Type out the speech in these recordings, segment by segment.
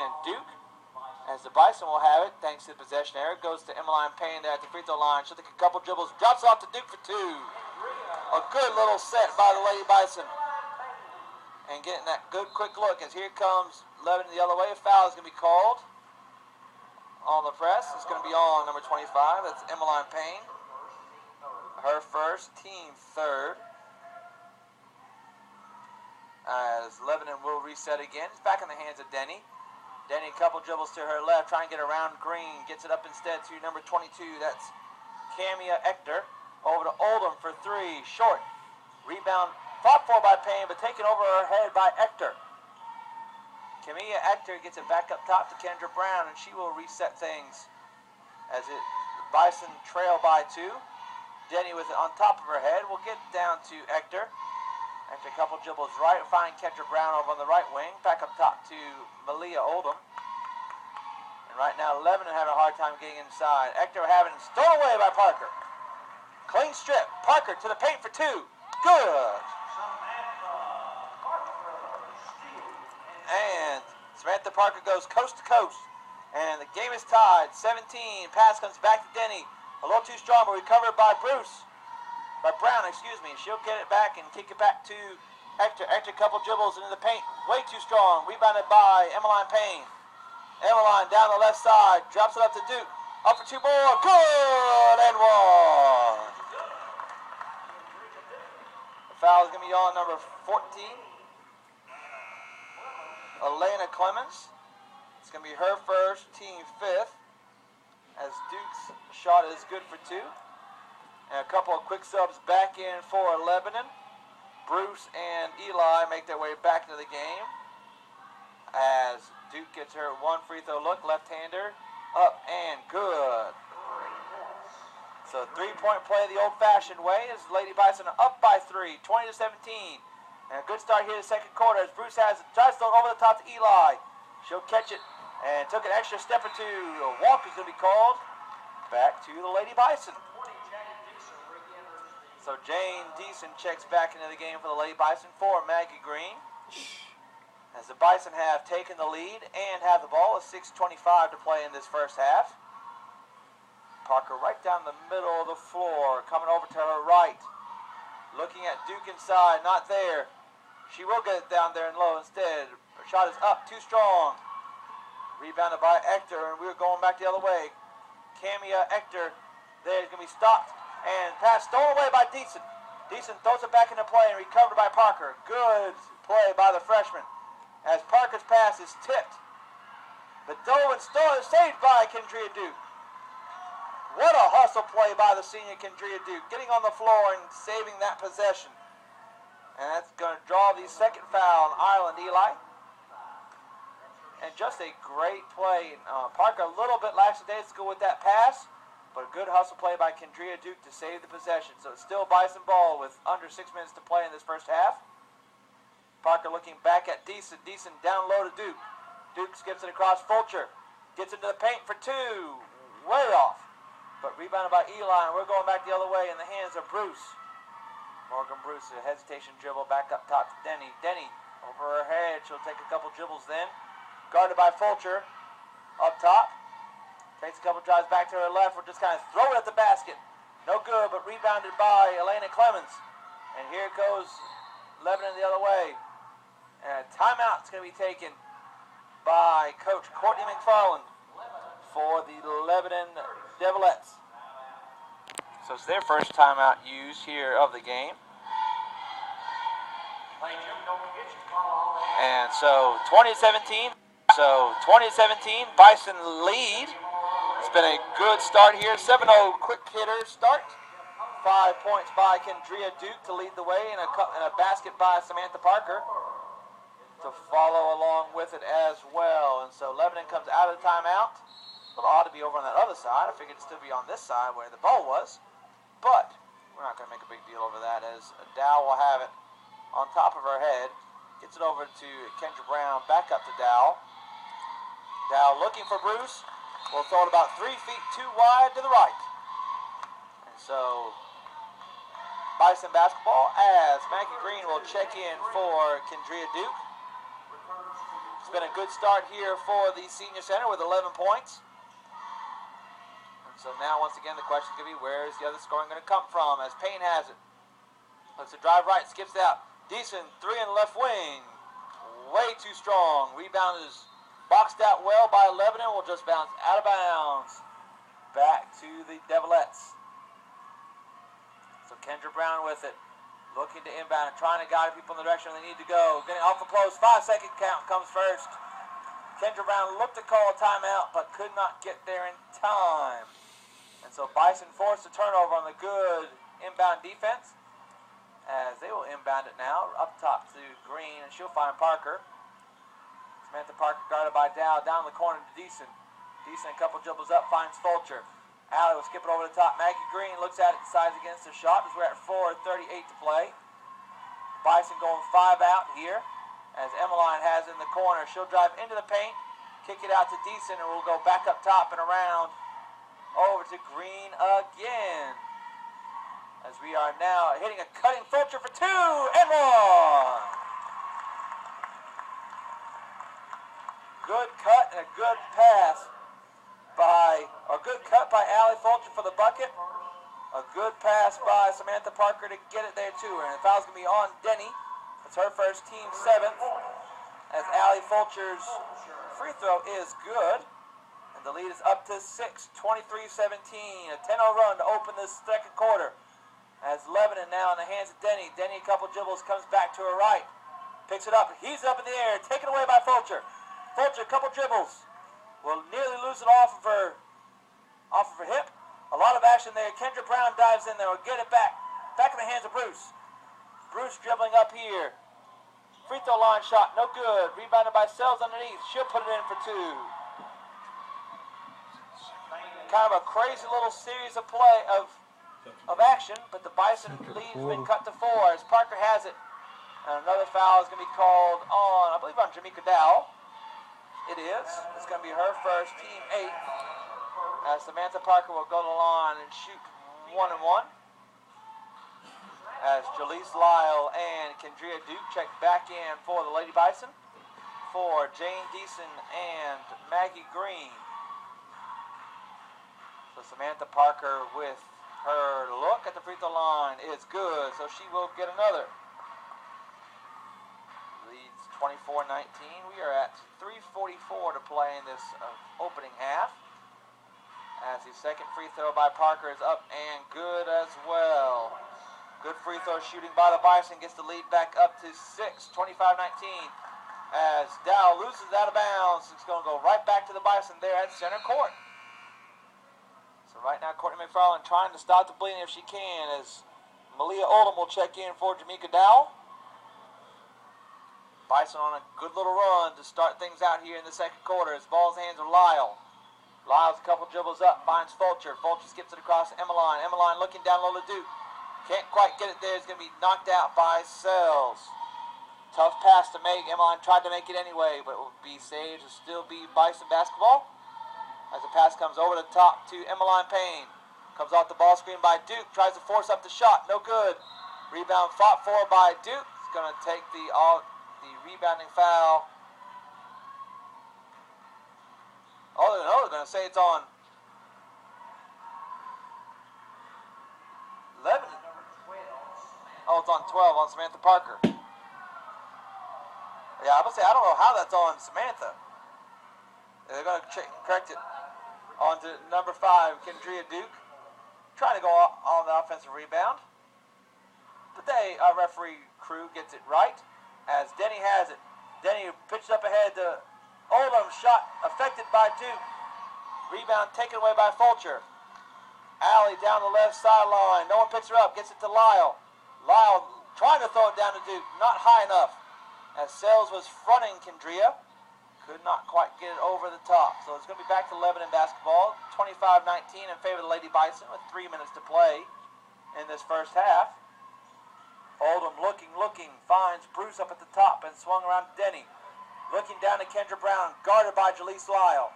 and Duke. As the Bison will have it, thanks to the possession error, goes to Emmeline Payne there at the free throw line. She'll take a couple dribbles, drops off to Duke for two. A good little set by the Lady Bison. And getting that good quick look as here comes Lebanon the other way. A foul is going to be called on the press. It's going to be on number 25. That's Emmeline Payne. Her first, team third. As Lebanon will reset again. It's back in the hands of Denny. Denny, a couple dribbles to her left, trying to get around Green. Gets it up instead to number 22. That's Camia Ector. Over to Oldham for three. Short. Rebound fought for by Payne, but taken over her head by Ector. Camia Ector gets it back up top to Kendra Brown, and she will reset things as the Bison trail by two. Denny with it on top of her head. We'll get down to Ector. After a couple dribbles right, find Kendra Brown over on the right wing. Back up top to Malia Oldham. And right now, Lebanon having a hard time getting inside. Ector having it stolen away by Parker. Clean strip. Parker to the paint for two. Good. And Samantha Parker goes coast to coast. And the game is tied. 17. Pass comes back to Denny. A little too strong, but recovered by Brown, excuse me. She'll get it back and kick it back to Ector. Ector, couple dribbles into the paint. Way too strong. Rebounded by Emmeline Payne. Emmeline down the left side. Drops it up to Duke. Up for two more. Good and one. The foul is going to be on number 14. Elena Clemens. It's going to be her first, team fifth. As Duke's shot is good for two. And a couple of quick subs back in for Lebanon. Bruce and Eli make their way back into the game. As Duke gets her one free throw look. Left-hander. Up and good. So 3-point play the old-fashioned way as Lady Bison up by 3. 20-17. And a good start here in the second quarter as Bruce has it. Tries to throw over the top to Eli. She'll catch it. And took an extra step or two. A walk is going to be called. Back to the Lady Bison. So Jane Deason checks back into the game for the Lady Bison for Maggie Green. As the Bison have taken the lead and have the ball with 6:25 to play in this first half. Parker right down the middle of the floor, coming over to her right. Looking at Duke inside, not there. She will get it down there and low instead. Her shot is up, too strong. Rebounded by Ector, and we're going back the other way. Camia Ector there is going to be stopped. And pass stolen away by Deason. Deason throws it back into play and recovered by Parker. Good play by the freshman. As Parker's pass is tipped. But Dolan stolen, saved by Kendria Duke. What a hustle play by the senior Kendria Duke. Getting on the floor and saving that possession. And that's going to draw the second foul on Ireland Eli. And just a great play. Parker a little bit lackadaisical with that pass. But a good hustle play by Kendria Duke to save the possession. So it's still Bison ball with under 6 minutes to play in this first half. Parker looking back at Deason. Deason down low to Duke. Duke skips it across Fulcher. Gets into the paint for two. Way off. But rebounded by Eli. And we're going back the other way in the hands of Bruce. Morgan Bruce, a hesitation dribble back up top to Denny. Denny over her head. She'll take a couple dribbles then. Guarded by Fulcher. Up top. Takes a couple drives back to her left. We're just kind of throw it at the basket. No good, but rebounded by Elena Clemens. And here goes Lebanon the other way. And a timeout's going to be taken by Coach Courtney McFarland for the Lebanon Devilettes. So it's their first timeout used here of the game. And so 2017. So 2017, Bison lead. It's been a good start here. 7-0 quick hitter start. 5 points by Kendria Duke to lead the way, and a basket by Samantha Parker to follow along with it as well. And so Lebanon comes out of the timeout. A little odd to be over on that other side. I figured it'd still be on this side where the ball was. But we're not going to make a big deal over that as Dow will have it on top of her head. Gets it over to Kendra Brown. Back up to Dow. Dow looking for Bruce. Will throw it about 3 feet too wide to the right. And so Bison basketball as Maggie Green will check in for Kendria Duke. It's been a good start here for the Senior Center with 11 points. And so now, once again, the question is going to be, where is the other scoring going to come from? As Payne has it. Looks to drive right, skips out. Decent three in the left wing. Way too strong. Rebound is boxed out well by Lebanon. Will just bounce out of bounds. Back to the Devilettes. So Kendra Brown with it. Looking to inbound and trying to guide people in the direction they need to go. Getting off the close. 5-second count comes first. Kendra Brown looked to call a timeout, but could not get there in time. And so Bison forced a turnover on the good inbound defense, as they will inbound it now up top to Green, and she'll find Parker. Samantha Parker guarded by Dow. Down the corner to Deason. Deason a couple dribbles up, finds Fulcher. Allie will skip it over the top. Maggie Green looks at it, decides against the shot, as we're at 4:38 to play. Bison going 5 out here, as Emmeline has it in the corner. She'll drive into the paint, kick it out to Deason, and we'll go back up top and around over to Green again. As we are now hitting a cutting Fulcher for 2 and 1. Good cut and a good pass good cut by Allie Fulcher for the bucket. A good pass by Samantha Parker to get it there too. And the foul's going to be on Denny. It's her first, team 7th. As Allie Fulcher's free throw is good. And the lead is up to 6, 23-17. A 10-0 run to open this second quarter. As Lebanon now in the hands of Denny. Denny, a couple dribbles, comes back to her right. Picks it up. He's up in the air. Taken away by Fulcher. Fulcher, a couple dribbles. Will nearly lose it off of her hip. A lot of action there. Kendra Brown dives in there. Will get it back. Back in the hands of Bruce. Bruce dribbling up here. Free throw line shot. No good. Rebounded by Sells underneath. She'll put it in for 2. Kind of a crazy little series of play of action, but the Bison lead's been cut to 4 as Parker has it. And another foul is going to be called on, I believe, on Jamaica Dowell. It is. It's going to be her first, team 8. As Samantha Parker will go to the line and shoot 1 and 1. As Jalise Lyle and Kendria Duke check back in for the Lady Bison. For Jane Deason and Maggie Green. So Samantha Parker with her look at the free throw line is good, so she will get another. Leads 24-19. We are at 3:44 to play in this opening half. As the second free throw by Parker is up and good as well. Good free throw shooting by the Bison gets the lead back up to 6, 25-19. As Dow loses out of bounds, it's going to go right back to the Bison there at center court. So right now, Courtney McFarland trying to stop the bleeding if she can, as Malia Oldham will check in for Jamaica Dowell. Bison on a good little run to start things out here in the second quarter. As ball's hands are Lyle. Lyle's a couple dribbles up, finds Fulcher. Fulcher skips it across to Emmeline. Emmeline looking down low to Duke. Can't quite get it there. It's going to be knocked out by Sells. Tough pass to make. Emmeline tried to make it anyway, but it will be saved. It'll still be Bison basketball. As the pass comes over the top to Emmeline Payne. Comes off the ball screen by Duke. Tries to force up the shot. No good. Rebound fought for by Duke. It's going to take the rebounding foul. Oh, no, they're going to say it's on Lebanon. Oh, it's on 12 on Samantha Parker. Yeah, I would say I don't know how that's on Samantha. They're going to correct it on to number 5, Kendria Duke. Trying to go on the offensive rebound. But our referee crew gets it right as Denny has it. Denny pitched up ahead to Oldham. Shot affected by Duke. Rebound taken away by Fulcher. Allie down the left sideline. No one picks her up. Gets it to Lyle. Lyle trying to throw it down to Duke. Not high enough. As Sells was fronting Kendria. Could not quite get it over the top. So it's going to be back to Lebanon basketball. 25-19 in favor of the Lady Bison with 3 minutes to play in this first half. Oldham looking. Finds Bruce up at the top and swung around to Denny. Looking down to Kendra Brown. Guarded by Jalise Lyle.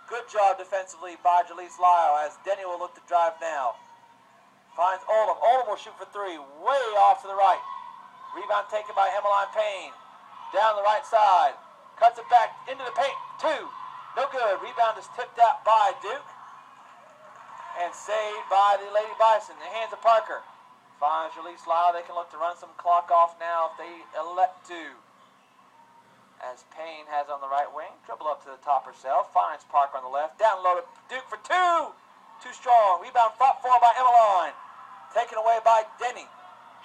Good job defensively by Jalise Lyle as Denny will look to drive now. Finds Oldham. Oldham will shoot for 3. Way off to the right. Rebound taken by Emmeline Payne. Down the right side. Cuts it back into the paint. 2. No good. Rebound is tipped out by Duke. And saved by the Lady Bison. In the hands of Parker. Finds Jalise Lyle. They can look to run some clock off now if they elect to. As Payne has on the right wing. Dribble up to the top herself. Finds Parker on the left. Down low to Duke for 2. Too strong. Rebound fought for by Emmeline. Taken away by Denny.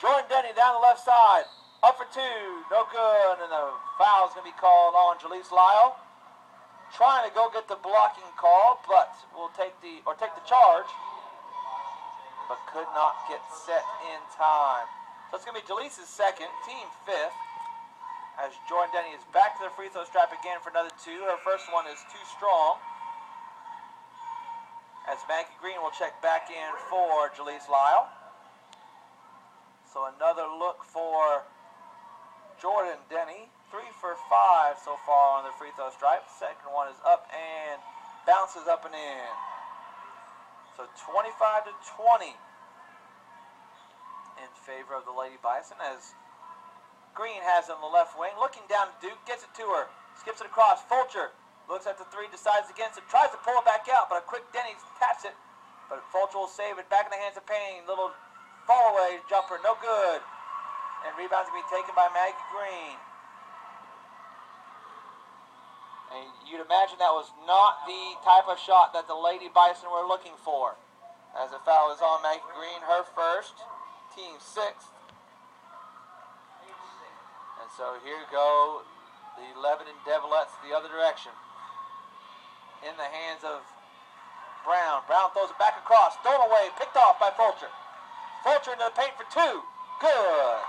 Jordan Denny down the left side. Up for 2. No good. And the foul is going to be called on Jalise Lyle. Trying to go get the blocking call, but will take the charge. But could not get set in time. So it's going to be Jalise's second, team 5th. As Jordan Denny is back to the free throw stripe again for another 2. Her first one is too strong. As Maggie Green will check back in for Jalise Lyle. So another look for Jordan Denny. 3 for 5 so far on the free throw stripe. Second one is up and bounces up and in. So 25 to 20 in favor of the Lady Bison as Green has it on the left wing. Looking down to Duke, gets it to her. Skips it across. Fulcher looks at the 3, decides against it. Tries to pull it back out, but a quick Denny taps it. But Fulcher will save it. Back in the hands of Payne. Little fall away jumper. No good. And rebounds going to be taken by Maggie Green. And you'd imagine that was not the type of shot that the Lady Bison were looking for. As the foul is on Maggie Green, her first, team 6th. And so here go the Lebanon Devilettes the other direction. In the hands of Brown. Brown throws it back across, thrown away, picked off by Fulcher. Fulcher into the paint for 2. Good.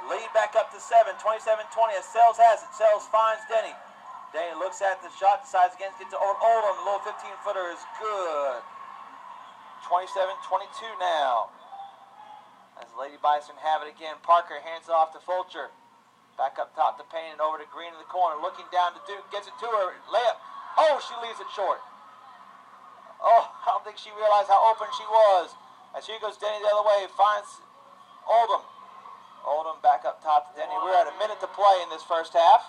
Lead back up to 7, 27-20 as Sells has it. Sells finds Denny. Denny looks at the shot, decides again to get to Oldham. The little 15-footer is good. 27-22 now. As Lady Bison have it again, Parker hands it off to Fulcher. Back up top to Payne and over to Green in the corner. Looking down to Duke, gets it to her. Layup. Oh, she leaves it short. Oh, I don't think she realized how open she was. As here goes Denny the other way, finds Oldham. Oldham back up top to Denny. We're at a minute to play in this first half.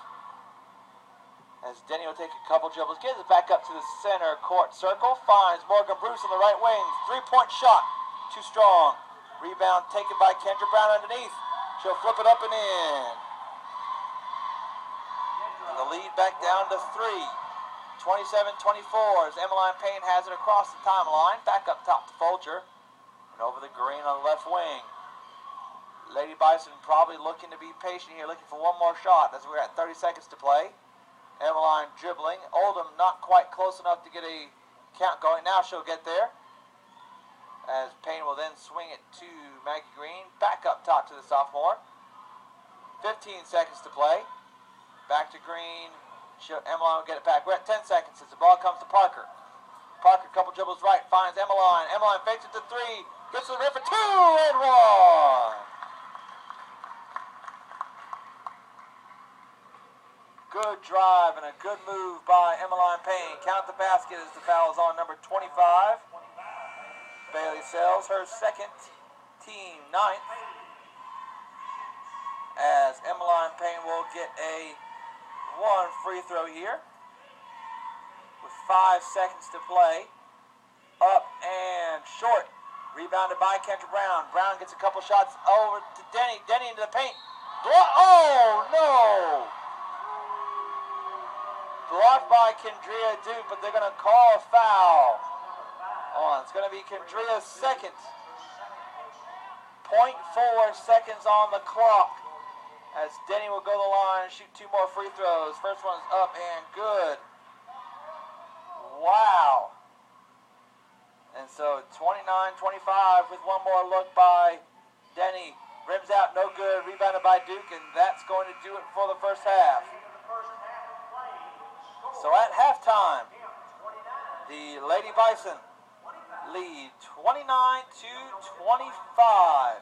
As Denny will take a couple dribbles, gets it back up to the center court circle. Finds Morgan Bruce on the right wing. 3-point shot. Too strong. Rebound taken by Kendra Brown underneath. She'll flip it up and in. And the lead back down to 3. 27-24 as Emmeline Payne has it across the timeline. Back up top to Fulcher. And over the Green on the left wing. Lady Bison probably looking to be patient here, looking for one more shot as we're at 30 seconds to play. Emmeline dribbling. Oldham not quite close enough to get a count going. Now she'll get there. As Payne will then swing it to Maggie Green. Back up top to the sophomore. 15 seconds to play. Back to Green. Emmeline will get it back. We're at 10 seconds as the ball comes to Parker. Parker, couple dribbles right, finds Emmeline. Emmeline fakes it to 3. Gets to the rim for 2 and 1. Good drive and a good move by Emmeline Payne. Count the basket as the foul is on number 25. Bailey Sells, her second, team 9th. As Emmeline Payne will get a 1 free throw here. With 5 seconds to play. Up and short. Rebounded by Kendra Brown. Brown gets a couple shots over to Denny. Denny into the paint. Oh, no! Blocked by Kendria Duke, but they're going to call a foul on. It's going to be Kendria's second. 0.4 seconds on the clock as Denny will go to the line and shoot 2 more free throws. First one's up and good. Wow. And so 29-25 with one more look by Denny. Rims out, no good. Rebounded by Duke, and that's going to do it for the first half. So at halftime, the Lady Bison lead 29-25.